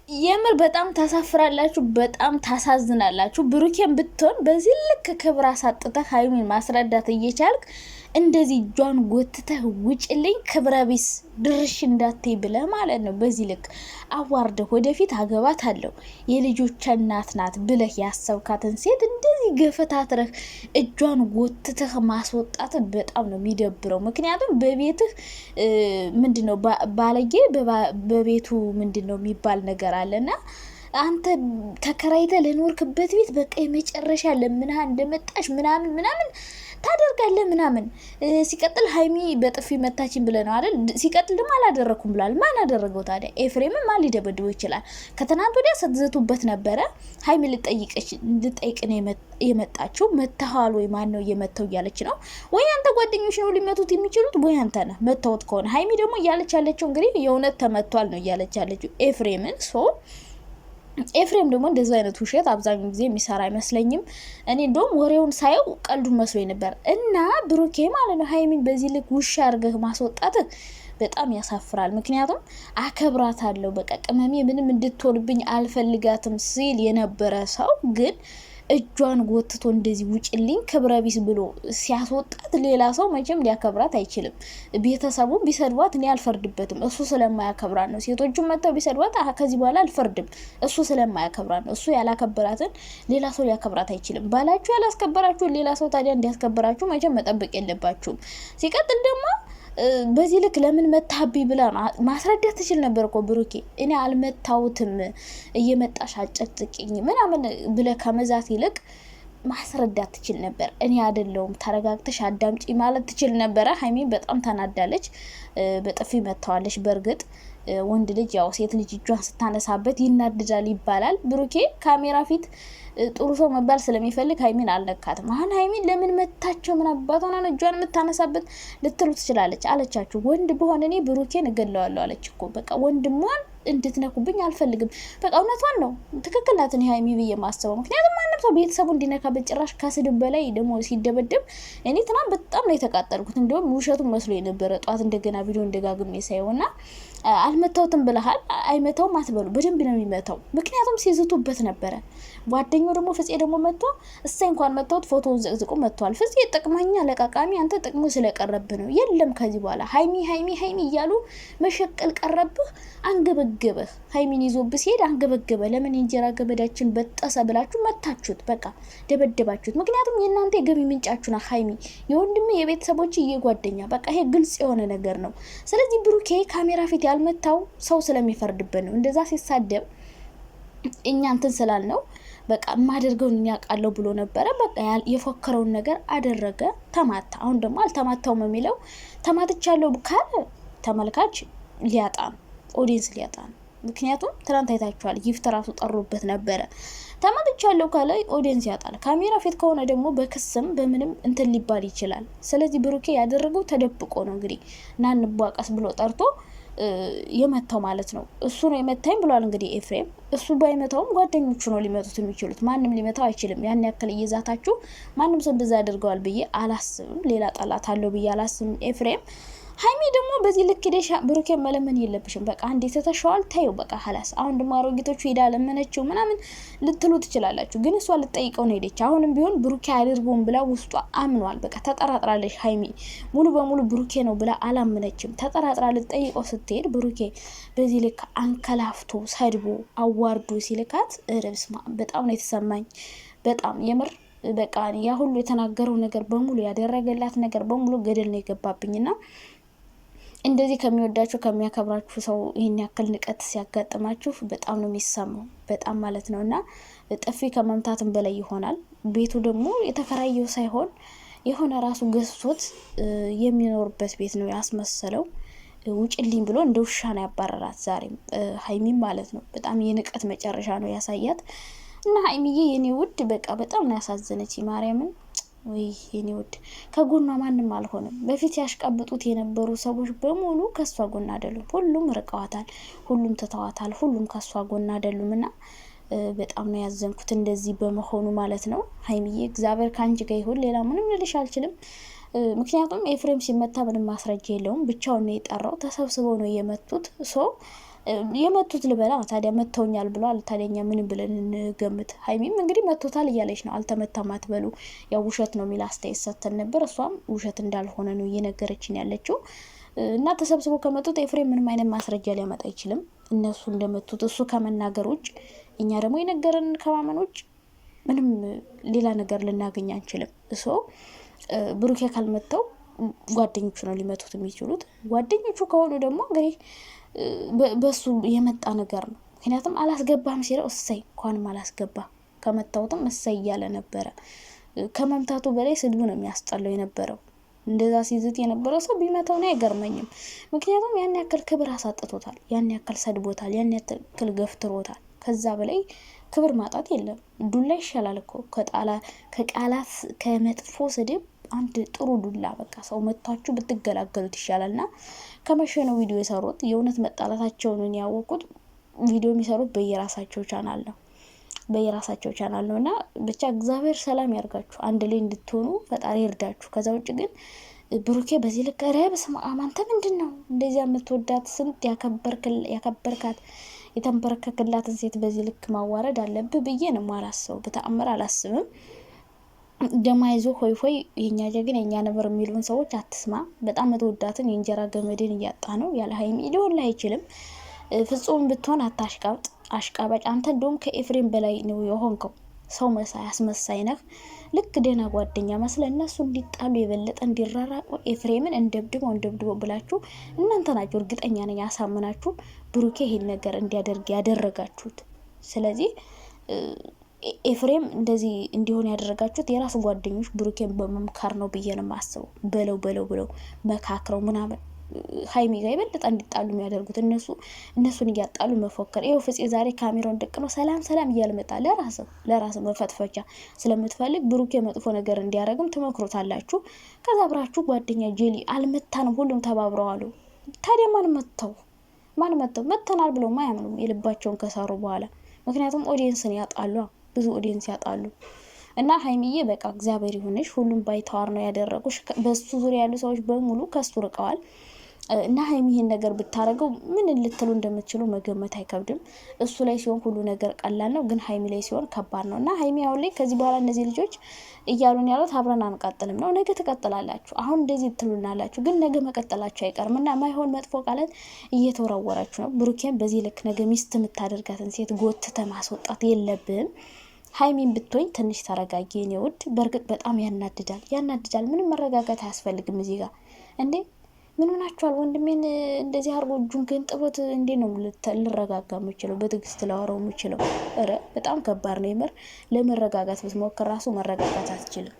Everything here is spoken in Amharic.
የምር በጣም ታሳፍራላችሁ፣ በጣም ታሳዝናላችሁ። ብሩኬን ብትሆን በዚህ ልክ ክብር አሳጥተህ ሀይሚን ማስረዳት እየቻልክ እንደዚህ እጇን ጎትተህ ውጭልኝ ክብረ ቢስ ድርሽ እንዳትይ ብለህ ማለት ነው። በዚህ ልክ አዋርደህ ወደፊት አገባት አለው የልጆቿ እናት ናት ብለህ ያሰብካትን ሴት እንደዚህ ገፈታትረህ እጇን ጎትተህ ማስወጣት በጣም ነው የሚደብረው። ምክንያቱም በቤትህ ምንድነው ባለጌ በቤቱ ምንድነው የሚባል ነገር አለና አንተ ተከራይተ ለኖርክበት ቤት በቃ የመጨረሻ ለምንሃ እንደመጣሽ ምናምን ምናምን ታደርጋለህ ምናምን። ሲቀጥል ሀይሚ በጥፊ መታችን ብለ ነው አይደል? ሲቀጥል ደግሞ አላደረኩም ብሏል። ማን አደረገው ታዲያ? ኤፍሬም ማን ሊደበድበው ይችላል? ከትናንት ወዲያ ስትዘቱበት ነበረ። ሀይሚ ልጠይቅ ነው የመጣችው። መታሃል ወይ? ማን ነው እየመተው እያለች ነው ወይ? አንተ ጓደኞች ነው ሊመቱት የሚችሉት ወይ አንተ ነህ መተውት ከሆነ። ሀይሚ ደግሞ እያለች ያለችው እንግዲህ የእውነት ተመቷል ነው እያለች ያለችው ኤፍሬምን ኤፍሬም ደግሞ እንደዚህ አይነት ውሸት አብዛኛው ጊዜ የሚሰራ አይመስለኝም። እኔ እንደውም ወሬውን ሳየው ቀልዱን መስሎኝ ነበር። እና ብሩኬ ማለት ነው ሀይሚን በዚህ ልክ ውሻ አድርገህ ማስወጣት በጣም ያሳፍራል። ምክንያቱም አከብራታለሁ፣ በቃ ቅመሜ ምንም እንድትሆንብኝ አልፈልጋትም ሲል የነበረ ሰው ግን እጇን ጎትቶ እንደዚህ ውጭልኝ ክብረ ቢስ ብሎ ሲያስወጣት ሌላ ሰው መቼም ሊያከብራት አይችልም። ቤተሰቡን ቢሰድቧት እኔ አልፈርድበትም፣ እሱ ስለማያከብራት ነው። ሴቶቹን መጥተው ቢሰድቧት ከዚህ በኋላ አልፈርድም፣ እሱ ስለማያከብራት ነው። እሱ ያላከበራትን ሌላ ሰው ሊያከብራት አይችልም። ባላችሁ ያላስከበራችሁ ሌላ ሰው ታዲያ እንዲያስከብራችሁ መቼም መጠበቅ የለባችሁም። ሲቀጥል ደግሞ በዚህ ልክ ለምን መታቢ ብላ ማስረዳት ትችል ነበር እኮ ብሩኬ። እኔ አልመታውትም እየመጣሽ አጨቅጭቅኝ ምናምን ብለ ከመዛት ይልቅ ማስረዳት ትችል ነበር። እኔ አይደለሁም ተረጋግተሽ አዳምጪ ማለት ትችል ነበረ። ሀይሚ በጣም ተናዳለች፣ በጥፊ መታዋለች። በእርግጥ ወንድ ልጅ ያው ሴት ልጅ እጇን ስታነሳበት ይናድዳል ይባላል። ብሩኬ ካሜራ ፊት ጥሩ ሰው መባል ስለሚፈልግ ሀይሚን አልነካትም። አሁን ሀይሚን ለምን መታቸው ምን አባቷን እጇን የምታነሳበት ልትሉ ትችላለች። አለቻችሁ ወንድ በሆነ እኔ ብሩኬን እገለዋለሁ አለች እኮ። በቃ ወንድሟን እንድትነኩብኝ አልፈልግም። በቃ እውነቷን ነው፣ ትክክል ናት። እኔ ሀይሚ ብዬ ማስበው ምክንያቱም ማንም ሰው ቤተሰቡ እንዲነካበት ጭራሽ ከስድብ በላይ ደግሞ ሲደበደብ እኔ ትናንት በጣም ነው የተቃጠልኩት። እንዲሁም ውሸቱን መስሎ የነበረ ጧት እንደገና ቪዲዮ እንደጋግሜ ሳይሆንና አልመታውትም ብለሃል። አይመታውም አትበሉ፣ በደንብ ነው የሚመታው። ምክንያቱም ሲዝቱበት ነበረ። ጓደኛው ደግሞ ፍፄ ደግሞ መጥቶ እሳይ እንኳን መታውት ፎቶውን ዘቅዝቆ መጥቷል። ፍፄ ጥቅመኛ ለቃቃሚ፣ አንተ ጥቅሙ ስለቀረብ ነው። የለም ከዚህ በኋላ ሀይሚ ሀይሚ ሀይሚ እያሉ መሸቀል ቀረብህ፣ አንገበገበህ። ሀይሚን ይዞብህ ሲሄድ አንገበገበ። ለምን የእንጀራ ገመዳችን በጠሰ ብላችሁ መታችሁት፣ በቃ ደበደባችሁት። ምክንያቱም የእናንተ የገቢ ምንጫችሁ ናት ሀይሚ፣ የወንድም የቤተሰቦች እየጓደኛ፣ በቃ ይሄ ግልጽ የሆነ ነገር ነው። ስለዚህ ብሩኬ ካሜራ ፊት ያልመታው ሰው ስለሚፈርድበት ነው። እንደዛ ሲሳደብ እኛ እንትን ስላል ነው በቃ የማደርገውን እኛ ቃለው ብሎ ነበረ። በቃ የፎከረውን ነገር አደረገ፣ ተማታ። አሁን ደግሞ አልተማታውም የሚለው ተማትቻለሁ ካለ ተመልካች ሊያጣ ነው፣ ኦዲየንስ ሊያጣ ነው። ምክንያቱም ትናንት አይታችኋል፣ ጊፍት ራሱ ጠሩበት ነበረ። ተማትቻለሁ ካለ ኦዲየንስ ያጣል። ካሜራ ፊት ከሆነ ደግሞ በክስም በምንም እንትን ሊባል ይችላል። ስለዚህ ብሩኬ ያደረገው ተደብቆ ነው እንግዲህ ናንቧቀስ ብሎ ጠርቶ የመታው ማለት ነው። እሱ ነው የመታኝ ብሏል እንግዲህ ኤፍሬም። እሱ ባይመታውም ጓደኞቹ ነው ሊመቱት የሚችሉት፣ ማንም ሊመታው አይችልም። ያን ያክል እየዛታችሁ ማንም ሰው እንደዛ ያደርገዋል ብዬ አላስብም። ሌላ ጠላት አለው ብዬ አላስብም ኤፍሬም። ሀይሚ ደግሞ በዚህ ልክ ሄደሽ ብሩኬ መለመን የለብሽም። በቃ አንዴ ተተሻዋል፣ ታዩ በቃ ሀላስ። አሁን ደግሞ አሮጊቶቹ ሄዳ ለመነችው ምናምን ልትሉ ትችላላችሁ፣ ግን እሷ ልጠይቀው ነው ሄደች። አሁንም ቢሆን ብሩኬ አድርጎም ብላ ውስጧ አምኗል። በቃ ተጠራጥራለች ሀይሚ፣ ሙሉ በሙሉ ብሩኬ ነው ብላ አላመነችም። ተጠራጥራ ልጠይቀው ስትሄድ ብሩኬ በዚህ ልክ አንከላፍቶ ሰድቦ አዋርዶ ሲልካት ርብስማ በጣም ነው የተሰማኝ። በጣም የምር በቃ ያ ሁሉ የተናገረው ነገር በሙሉ ያደረገላት ነገር በሙሉ ገደል ነው የገባብኝና እንደዚህ ከሚወዳችሁ ከሚያከብራችሁ ሰው ይሄን ያክል ንቀት ሲያጋጥማችሁ በጣም ነው የሚሰማው፣ በጣም ማለት ነውና ጥፊ ከመምታትም በላይ ይሆናል። ቤቱ ደግሞ የተከራየው ሳይሆን የሆነ ራሱ ገዝቶት የሚኖርበት ቤት ነው ያስመሰለው። ውጭልኝ ብሎ እንደ ውሻ ነው ያባረራት ዛሬም ሀይሚም ማለት ነው። በጣም የንቀት መጨረሻ ነው ያሳያት እና ሀይሚዬ የኔ ውድ በቃ በጣም ነው ያሳዘነች ማርያምን። ወይ የኔ ውድ ከጎኗ ማንም አልሆነም። በፊት ያሽቀብጡት የነበሩ ሰዎች በሙሉ ከሷ ጎን አይደሉም። ሁሉም ርቀዋታል፣ ሁሉም ተተዋታል፣ ሁሉም ከሷ ጎን አይደሉምና በጣም ነው ያዘንኩት እንደዚህ በመሆኑ ማለት ነው። ሀይሚዬ እግዚአብሔር ካንቺ ጋር ይሁን፣ ሌላ ምንም ልልሽ አልችልም። ምክንያቱም ኤፍሬም ሲመታ ምንም ማስረጃ የለውም፣ ብቻውን ነው የጠራው፣ ተሰብስበው ነው የመቱት። የመቱት ልበላ ታዲያ መተውኛል ብሏል። ታዲያኛ ምን ብለን እንገምት? ሀይሚም እንግዲህ መቶታል እያለች ነው። አልተመታም አትበሉ፣ ያው ውሸት ነው የሚል አስተያየት ሰጥተን ነበር። እሷም ውሸት እንዳልሆነ ነው እየነገረችን ያለችው። እና ተሰብስበው ከመጡት ኤፍሬም ምንም አይነት ማስረጃ ሊያመጣ አይችልም። እነሱ እንደመቱት እሱ ከመናገር ውጭ፣ እኛ ደግሞ የነገረን ከማመን ውጭ ምንም ሌላ ነገር ልናገኝ አንችልም። እሶ ብሩኬ ካልመተው ጓደኞቹ ነው ሊመቱት የሚችሉት። ጓደኞቹ ከሆኑ ደግሞ እንግዲህ በሱ የመጣ ነገር ነው። ምክንያቱም አላስገባም ሲለው እሰይ እንኳንም አላስገባ፣ ከመታወትም እሰይ እያለ ነበረ። ከመምታቱ በላይ ስድቡ ነው የሚያስጠላው የነበረው። እንደዛ ሲዝት የነበረው ሰው ቢመታው ነው አይገርመኝም። ምክንያቱም ያን ያክል ክብር አሳጥቶታል፣ ያን ያክል ሰድቦታል፣ ያን ያክል ገፍትሮታል። ከዛ በላይ ክብር ማጣት የለም። ዱላ ይሻላል እኮ ከቃላት ከመጥፎ ስድብ አንድ ጥሩ ዱላ፣ በቃ ሰው መታችሁ ብትገላገሉት ይሻላል። እና ከመሸ ነው ቪዲዮ የሰሩት። የእውነት መጣላታቸውን ያወቁት ቪዲዮ የሚሰሩት በየራሳቸው ቻናል ነው እና ብቻ እግዚአብሔር ሰላም ያርጋችሁ፣ አንድ ላይ እንድትሆኑ ፈጣሪ ይርዳችሁ። ከዛ ውጭ ግን ብሩኬ በዚህ ልክ በስመ አብ አንተ ምንድን ነው እንደዚያ የምትወዳት ስንት ያከበርካት የተንበረከክላትን ሴት በዚህ ልክ ማዋረድ አለብህ ብዬ ነው ማላስበው። በተአምር አላስብም። ደማይዞ ሆይ ሆይ የኛ ጀግን የኛ ነበር የሚሉን ሰዎች አትስማ። በጣም የተወዳትን የእንጀራ ገመድን እያጣ ነው። ያለ ሀይሚ ሊሆን ላይ አይችልም። ፍጹም ብትሆን አታሽቃብጥ፣ አሽቃባጭ አንተ እንደውም ከኤፍሬም በላይ ነው የሆንከው። ሰው መሳይ አስመሳይ ነህ። ልክ ደህና ጓደኛ መስለ እነሱ እንዲጣሉ የበለጠ እንዲራራቁ ኤፍሬምን እንደብድበው ብላችሁ እናንተ ናችሁ እርግጠኛ ነኝ ያሳምናችሁ ብሩኬ ይሄን ነገር እንዲያደርግ ያደረጋችሁት። ስለዚህ ኤፍሬም እንደዚህ እንዲሆን ያደረጋችሁት የራሱ ጓደኞች ብሩኬን በመምከር ነው ብዬ ነው የማስበው። በለው መካክረው ምናምን ሀይሚ ጋር የበለጠ እንዲጣሉ የሚያደርጉት እነሱን እያጣሉ መፎከር። ይኸው ፍፄ ዛሬ ካሜራውን ደቅ ነው ሰላም እያለ መጣ። ለራስ መፈትፈቻ ስለምትፈልግ ብሩኬ መጥፎ ነገር እንዲያደርግም ትመክሩታላችሁ። ከዛ አብራችሁ ጓደኛ ጄሊ አልመታንም ሁሉም ተባብረዋሉ። ታዲያ ማን መተው መተናል ብለው ማያምኑም የልባቸውን ከሰሩ በኋላ። ምክንያቱም ኦዲየንስን ያጣሉ፣ ብዙ ኦዲየንስ ያጣሉ። እና ሀይሚዬ በቃ እግዚአብሔር ይሁንሽ። ሁሉም ባይተዋር ነው ያደረጉሽ። በሱ ዙሪያ ያሉ ሰዎች በሙሉ ከሱ ርቀዋል። እና ሀይሚ ይሄን ነገር ብታረገው ምን ልትሉ እንደምትችሉ መገመት አይከብድም። እሱ ላይ ሲሆን ሁሉ ነገር ቀላል ነው፣ ግን ሀይሚ ላይ ሲሆን ከባድ ነው። እና ሀይሚ አሁን ላይ ከዚህ በኋላ እነዚህ ልጆች እያሉን ያሉት አብረን አንቀጥልም ነው። ነገ ትቀጥላላችሁ። አሁን እንደዚህ ትሉናላችሁ፣ ግን ነገ መቀጠላችሁ አይቀርም። እና ማይሆን መጥፎ ቃላት እየተወረወራችሁ ነው። ብሩኬን በዚህ ልክ ነገ ሚስት የምታደርጋትን ሴት ጎትተ ማስወጣት የለብም። ሀይሚን ብትወኝ ትንሽ ተረጋጊ የኔ ውድ። በእርግጥ በጣም ያናድዳል። ምንም መረጋጋት አያስፈልግም እዚህ ጋር እንዴ። ምን ሆናችኋል? ወንድሜን እንደዚህ አርጎ እጁን ግን ጥቦት እንዴ ነው ልረጋጋ የምችለው? በትዕግስት ላወራው የምችለው? ኧረ በጣም ከባድ ነው የምር። ለመረጋጋት ብትሞክር ራሱ መረጋጋት አትችልም።